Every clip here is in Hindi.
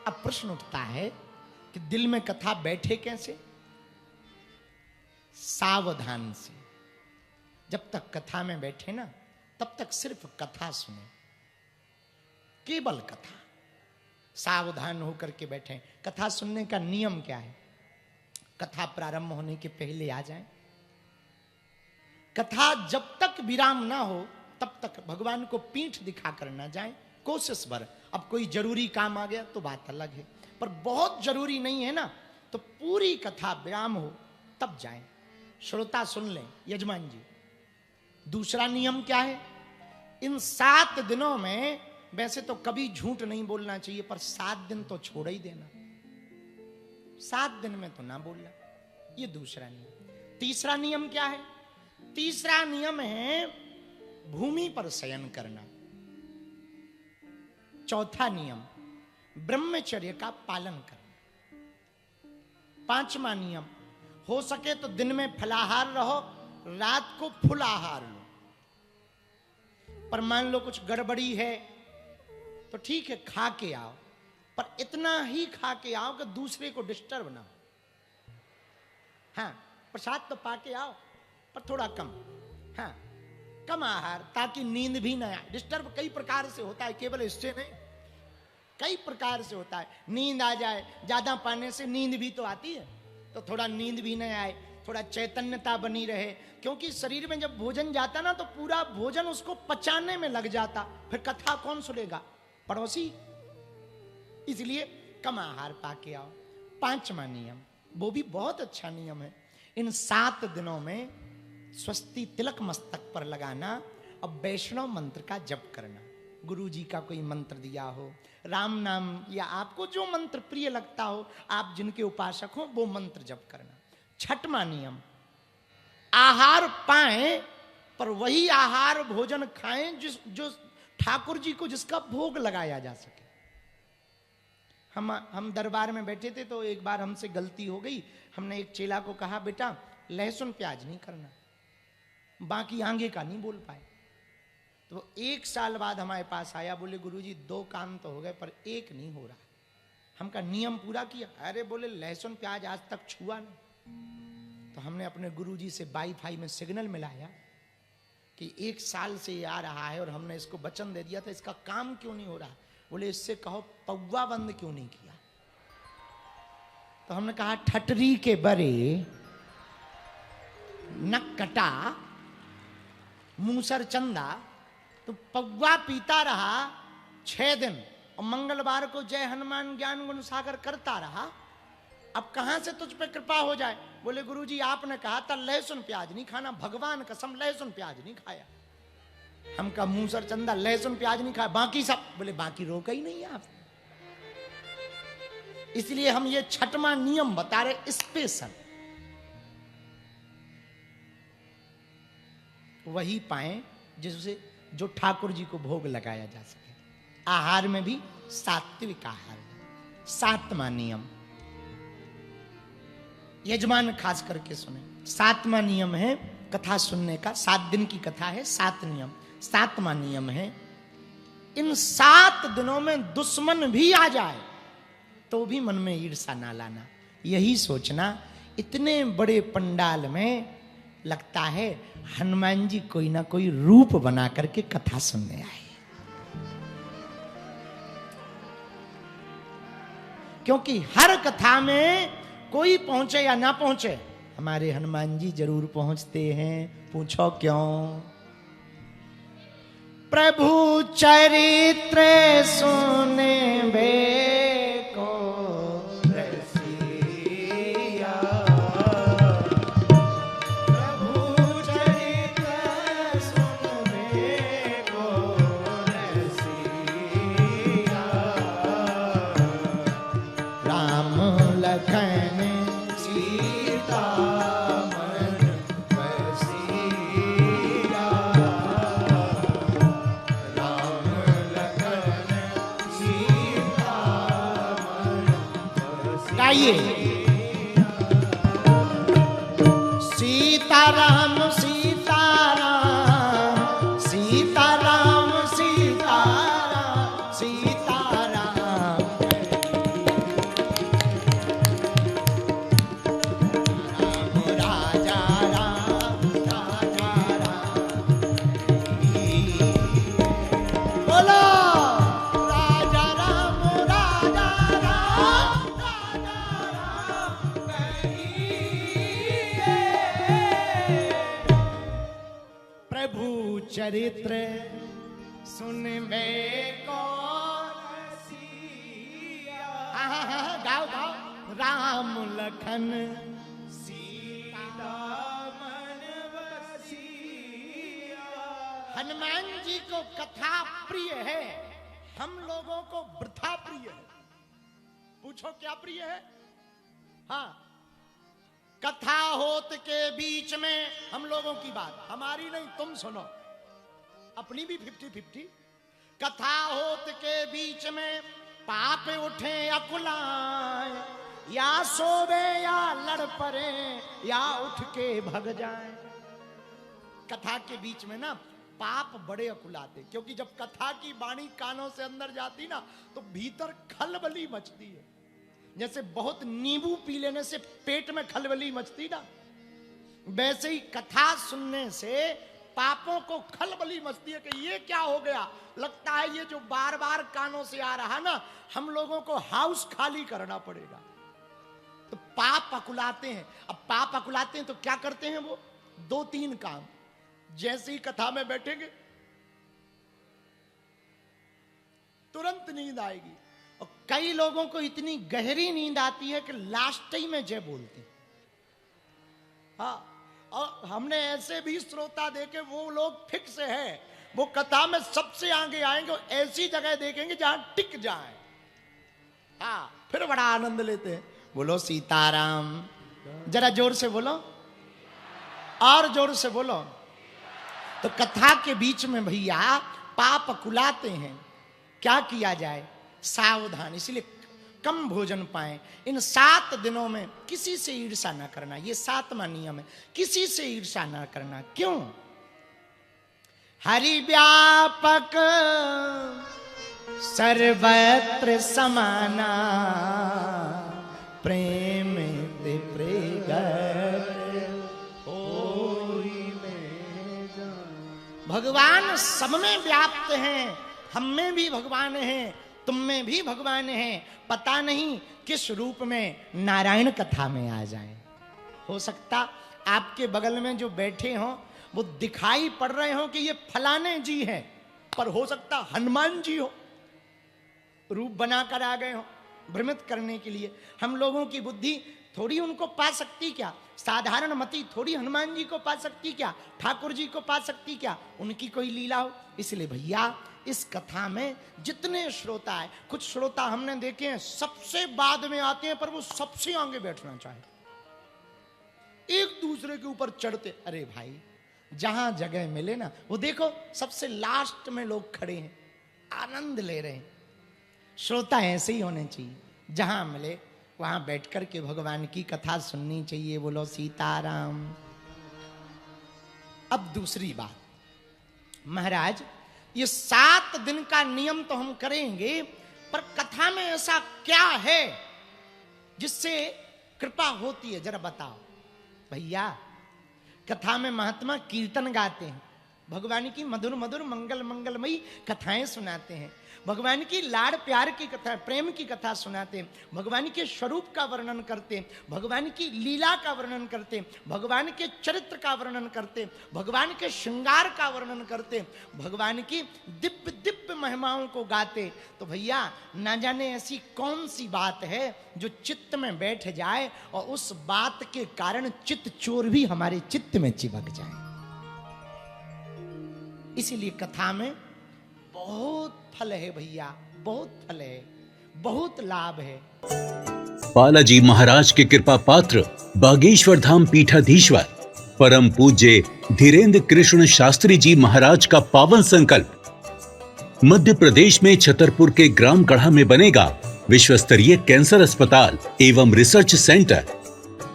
अब प्रश्न उठता है कि दिल में कथा बैठे कैसे? सावधान से। जब तक कथा में बैठे ना, तब तक सिर्फ कथा सुने, केवल कथा। सावधान होकर के बैठे। कथा सुनने का नियम क्या है? कथा प्रारंभ होने के पहले आ जाए। कथा जब तक विराम ना हो तब तक भगवान को पीठ दिखा कर ना जाए, कोशिश भर। अब कोई जरूरी काम आ गया तो बात अलग है, पर बहुत जरूरी नहीं है ना, तो पूरी कथा विराम हो तब जाए, श्रोता सुन लें। यजमान जी, दूसरा नियम क्या है? इन 7 दिनों में वैसे तो कभी झूठ नहीं बोलना चाहिए, पर 7 दिन तो छोड़ ही देना। 7 दिन में तो ना बोलना, ये दूसरा नियम। तीसरा नियम क्या है? तीसरा नियम है भूमि पर शयन करना। चौथा नियम ब्रह्मचर्य का पालन करना। 5वां नियम, हो सके तो दिन में फलाहार रहो, रात को फुल आहार लो। पर मान लो कुछ गड़बड़ी है तो ठीक है, खा के आओ, पर इतना ही खा के आओ कि दूसरे को डिस्टर्ब ना हो। हाँ, प्रसाद तो पा के आओ, पर थोड़ा कम। हाँ, कम आहार, ताकि नींद भी ना आए। डिस्टर्ब कई प्रकार से होता है, केवल इससे नहीं, कई प्रकार से होता है। नींद आ जाए, ज्यादा पाने से नींद भी तो आती है, तो थोड़ा नींद भी ना आए, थोड़ा चैतन्यता बनी रहे। क्योंकि शरीर में जब भोजन जाता ना, तो पूरा भोजन उसको पचाने में लग जाता, फिर कथा कौन सुनेगा? पड़ोसी। इसलिए कम आहार पाके आओ। 5वां नियम, वो भी बहुत अच्छा नियम है। इन 7 दिनों में स्वस्ति तिलक मस्तक पर लगाना और वैष्णव मंत्र का जप करना। गुरु जी का कोई मंत्र दिया हो, राम नाम, या आपको जो मंत्र प्रिय लगता हो, आप जिनके उपासक हो, वो मंत्र जप करना। 6वां नियम, आहार पाएं पर वही आहार भोजन खाएं जो ठाकुर जी को जिसका भोग लगाया जा सके। हम दरबार में बैठे थे, तो एक बार हमसे गलती हो गई। हमने एक चेला को कहा, बेटा लहसुन प्याज नहीं करना, बाकी आगे का नहीं बोल पाए। तो 1 साल बाद हमारे पास आया, बोले गुरुजी 2 काम तो हो गए, पर 1 नहीं हो रहा। हम का नियम पूरा किया। अरे बोले लहसुन प्याज आज तक छुआ नहीं। तो हमने अपने गुरुजी से वाईफाई में सिग्नल मिलाया कि 1 साल से ये आ रहा है और हमने इसको वचन दे दिया था, इसका काम क्यों नहीं हो रहा? बोले इससे कहो पौवा बंद क्यों नहीं किया? तो हमने कहा ठटरी के बरे नक कटा मूसर चंदा, तो पौवा पीता रहा 6 दिन और मंगलवार को जय हनुमान ज्ञान गुण सागर करता रहा। अब कहां से तुझ पे कृपा हो जाए? बोले गुरुजी आपने कहा था लहसुन प्याज नहीं खाना, भगवान कसम लहसुन प्याज नहीं खाया। हम का मूसर चंदा लहसुन प्याज नहीं खाया, बाकी सब। बोले बाकी रोका ही नहीं आप। इसलिए हम ये 6वां नियम बता रहे स्पेशल। वही पाएं जिससे जो ठाकुर जी को भोग लगाया जा सके। आहार में भी सात्विक आहार। 7वां नियम, यजमान खास करके सुने। 7वां नियम है कथा सुनने का। 7 दिन की कथा है, 7 नियम। 7वां नियम है, इन 7 दिनों में दुश्मन भी आ जाए तो भी मन में ईर्षा ना लाना। यही सोचना, इतने बड़े पंडाल में लगता है हनुमान जी कोई ना कोई रूप बना करके कथा सुनने आए। क्योंकि हर कथा में कोई पहुंचे या ना पहुंचे, हमारे हनुमान जी जरूर पहुंचते हैं। पूछो क्यों? प्रभु चरित्र सुने बेको रसिया, प्रभु चरित्र सुन बेको रसिया, राम लखन सीता मन बसिया, राम लखन सीता मन बसिया। गाइए सीताराम सीताराम सीताराम सीताराम सीताराम चरित्र सुनबे को गाओ गाओ। राम लखन सीता मन बसिया। हनुमान जी को कथा प्रिय है, हम लोगों को वृथा प्रिय है। पूछो क्या प्रिय है? हाँ, कथा होत के बीच में हम लोगों की बात, हमारी नहीं, तुम सुनो, अपनी भी 50-50। कथा होत के बीच में पाप उठे अकुलाए, या सोवे या लड़ पड़े या उठ के भग जाए। कथा के बीच में ना पाप बड़े अकुलाते, क्योंकि जब कथा की वाणी कानों से अंदर जाती ना तो भीतर खलबली मचती है। जैसे बहुत नींबू पी लेने से पेट में खलबली मचती ना, वैसे ही कथा सुनने से पापों को खलबली मचती है कि ये क्या हो गया। लगता है ये जो बार बार कानों से आ रहा ना, हम लोगों को हाउस खाली करना पड़ेगा। तो पाप अकुलाते हैं। अब पाप अकुलाते हैं तो क्या करते हैं वो? 2-3 काम। जैसे ही कथा में बैठेंगे तुरंत नींद आएगी, और कई लोगों को इतनी गहरी नींद आती है कि लास्ट ही में जय बोलते हैं। हाँ, और हमने ऐसे भी श्रोता देखे, वो लोग फिक्स है, वो कथा में सबसे आगे आएंगे, और ऐसी जगह देखेंगे जहां टिक जाए। हाँ, फिर बड़ा आनंद लेते हैं। बोलो सीताराम, जरा जोर से बोलो, और जोर से बोलो। तो कथा के बीच में भैया पाप कुलाते हैं, क्या किया जाए? सावधान, इसलिए कम भोजन पाएं। इन 7 दिनों में किसी से ईर्ष्या ना करना, ये 7वां नियम है, किसी से ईर्ष्या ना करना। क्यों? हरि व्यापक सर्वत्र समाना, प्रेम ते प्रगट होई में जान। भगवान सब में व्याप्त हैं, हम में भी भगवान हैं, तुम में भी भगवान हैं। पता नहीं किस रूप में नारायण कथा में आ जाएं। हो सकता आपके बगल में जो बैठे हों वो दिखाई पड़ रहे हो कि ये फलाने जी हैं, पर हो सकता हनुमान जी हो, रूप बनाकर आ गए हो भ्रमित करने के लिए। हम लोगों की बुद्धि थोड़ी उनको पा सकती क्या? साधारण मति थोड़ी हनुमान जी को पा सकती क्या? ठाकुर जी को पा सकती क्या? उनकी कोई लीला हो। इसलिए भैया इस कथा में जितने श्रोता है, कुछ श्रोता हमने देखे हैं सबसे बाद में आते हैं, पर वो सबसे आगे बैठना चाहे, एक दूसरे के ऊपर चढ़ते। अरे भाई, जहां जगह मिले ना, वो देखो सबसे लास्ट में लोग खड़े हैं, आनंद ले रहे हैं। श्रोता ऐसे ही होने चाहिए, जहां मिले वहां बैठ कर के भगवान की कथा सुननी चाहिए। बोलो सीताराम। अब दूसरी बात, महाराज ये 7 दिन का नियम तो हम करेंगे, पर कथा में ऐसा क्या है जिससे कृपा होती है? जरा बताओ भैया। कथा में महात्मा कीर्तन गाते हैं, भगवान की मधुर मधुर मंगल मंगलमयी कथाएं सुनाते हैं, भगवान की लाड़ प्यार की कथा, प्रेम की कथा सुनाते हैं, भगवान के स्वरूप का वर्णन करते हैं, भगवान की लीला का वर्णन करते हैं, भगवान के चरित्र का वर्णन करते हैं, भगवान के श्रृंगार का वर्णन करते हैं, भगवान की दिव्य दिव्य महिमाओं को गाते। तो भैया ना जाने ऐसी कौन सी बात है जो चित्त में बैठ जाए और उस बात के कारण चित्त चोर भी हमारे चित्त में चिपक जाए। इसीलिए कथा में बहुत फल है भैया, बहुत फल है, बहुत लाभ है। बालाजी महाराज के कृपा पात्र बागेश्वर धाम पीठाधीश्वर परम पूज्य धीरेन्द्र कृष्ण शास्त्री जी महाराज का पावन संकल्प। मध्य प्रदेश में छतरपुर के ग्राम गढ़ा में बनेगा विश्व स्तरीय कैंसर अस्पताल एवं रिसर्च सेंटर,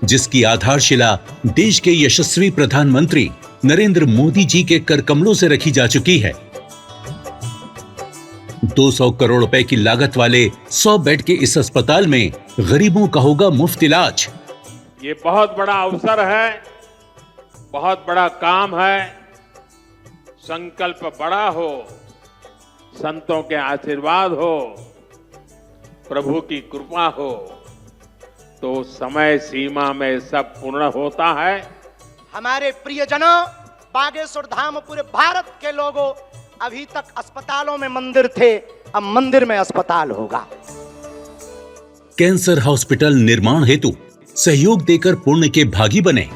जिसकी आधारशिला देश के यशस्वी प्रधानमंत्री नरेंद्र मोदी जी के कर कमलों से रखी जा चुकी है। 200 करोड़ रुपए की लागत वाले 100 बेड के इस अस्पताल में गरीबों का होगा मुफ्त इलाज। ये बहुत बड़ा अवसर है, बहुत बड़ा काम है। संकल्प बड़ा हो, संतों के आशीर्वाद हो, प्रभु की कृपा हो, तो समय सीमा में सब पूर्ण होता है। हमारे प्रियजनों, बागेश्वर धाम पूरे भारत के लोगों, अभी तक अस्पतालों में मंदिर थे, अब मंदिर में अस्पताल होगा। कैंसर हॉस्पिटल निर्माण हेतु सहयोग देकर पुण्य के भागी बने।